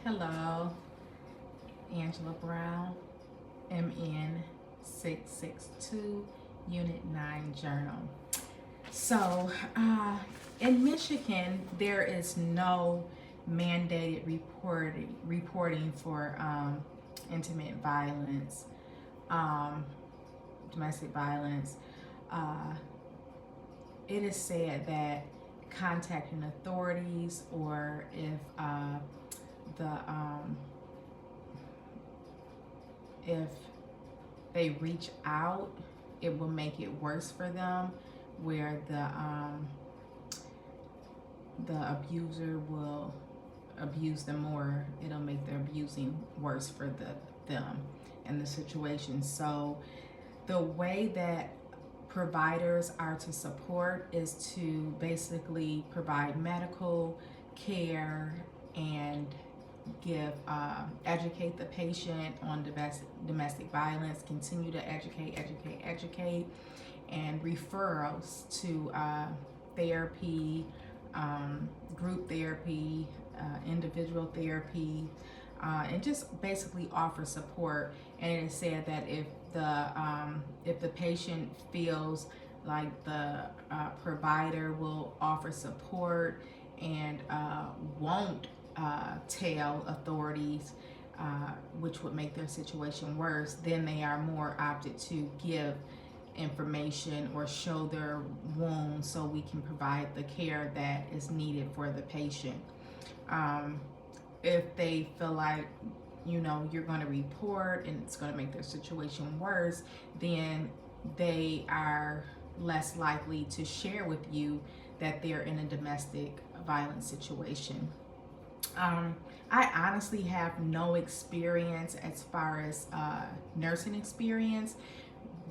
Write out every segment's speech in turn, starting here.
Hello, Angela Brown, MN662, Unit 9 Journal. So, in Michigan, there is no mandated reporting for intimate violence, um, domestic violence. Uh, it is said that contacting authorities, or if the if they reach out, it will make it worse for them, where the abuser will abuse them more. It'll make the abusing worse for them and the situation. So the way that providers are to support is to basically provide medical care and educate the patient on domestic violence, continue to educate, and referrals to therapy, group therapy, individual therapy, and just basically offer support. And it is said that if the patient feels like the provider will offer support and won't tell authorities, which would make their situation worse, then they are more opted to give information or show their wounds so we can provide the care that is needed for the patient. If they feel like, you're going to report and it's going to make their situation worse, then they are less likely to share with you that they're in a domestic violence situation. I honestly have no experience as far as nursing experience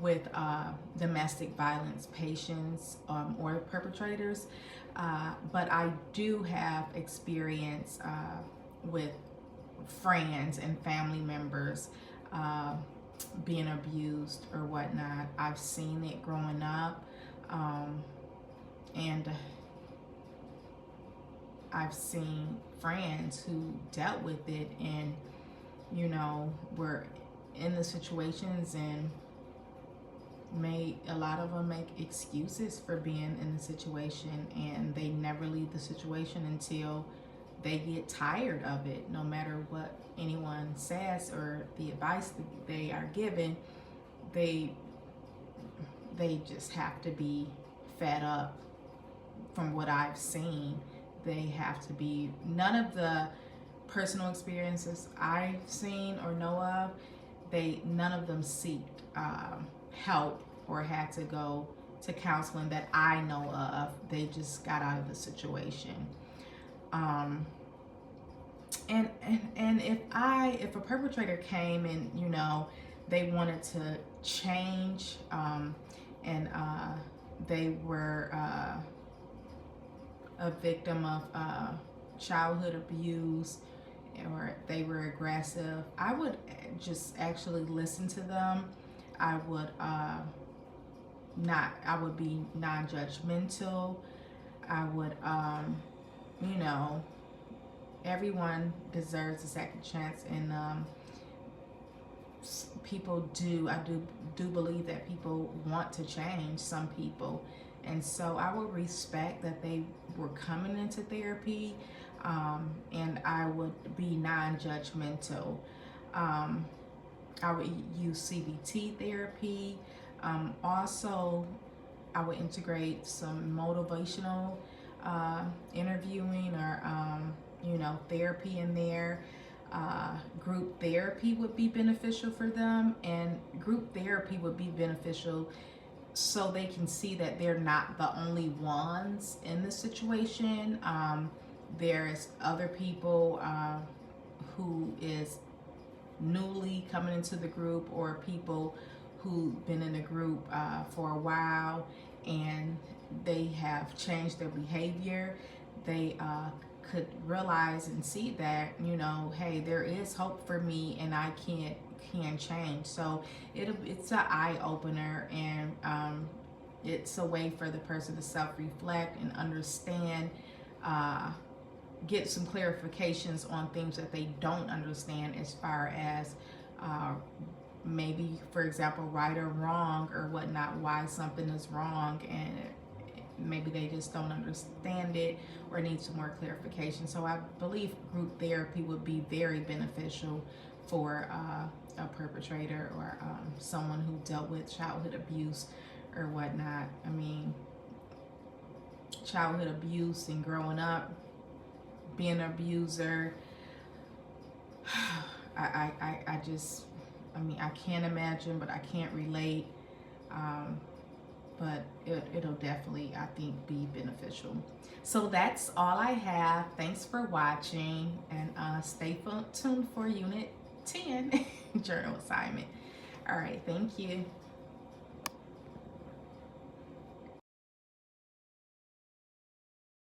with domestic violence patients or perpetrators, but I do have experience with friends and family members being abused or whatnot. I've seen it growing up, and I've seen friends who dealt with it and, were in the situations, and a lot of them make excuses for being in the situation, and they never leave the situation until they get tired of it. No matter what anyone says or the advice that they are given, they just have to be fed up. From what I've seen, they have to be. None of the personal experiences I've seen or know of, none of them seeked help or had to go to counseling that I know of. They just got out of the situation. And if a perpetrator came and they wanted to change, and they were a victim of childhood abuse, or they were aggressive, I would just actually listen to them. I would be non-judgmental. I would everyone deserves a second chance, and I do believe that people want to change, some people. And so I would respect that they were coming into therapy, and I would be non-judgmental. I would use CBT therapy. Also, I would integrate some motivational interviewing, or therapy in there. Group therapy would be beneficial for them, and group therapy would be beneficial so they can see that they're not the only ones in the situation. There's other people who is newly coming into the group, or people who've been in the group for a while, and they have changed their behavior. They could realize and see that, hey, there is hope for me, and I can change. So it's an eye opener, and it's a way for the person to self-reflect and understand get some clarifications on things that they don't understand, as far as maybe, for example, right or wrong or whatnot, why something is wrong, and maybe they just don't understand it or need some more clarification. So I believe group therapy would be very beneficial for a perpetrator or someone who dealt with childhood abuse or whatnot. I mean, childhood abuse and growing up being an abuser, I just, I mean, I can't imagine, but I can't relate. But it'll definitely, I think, be beneficial. So that's all I have. Thanks for watching, and stay tuned for Unit 10 journal assignment. All right, thank you.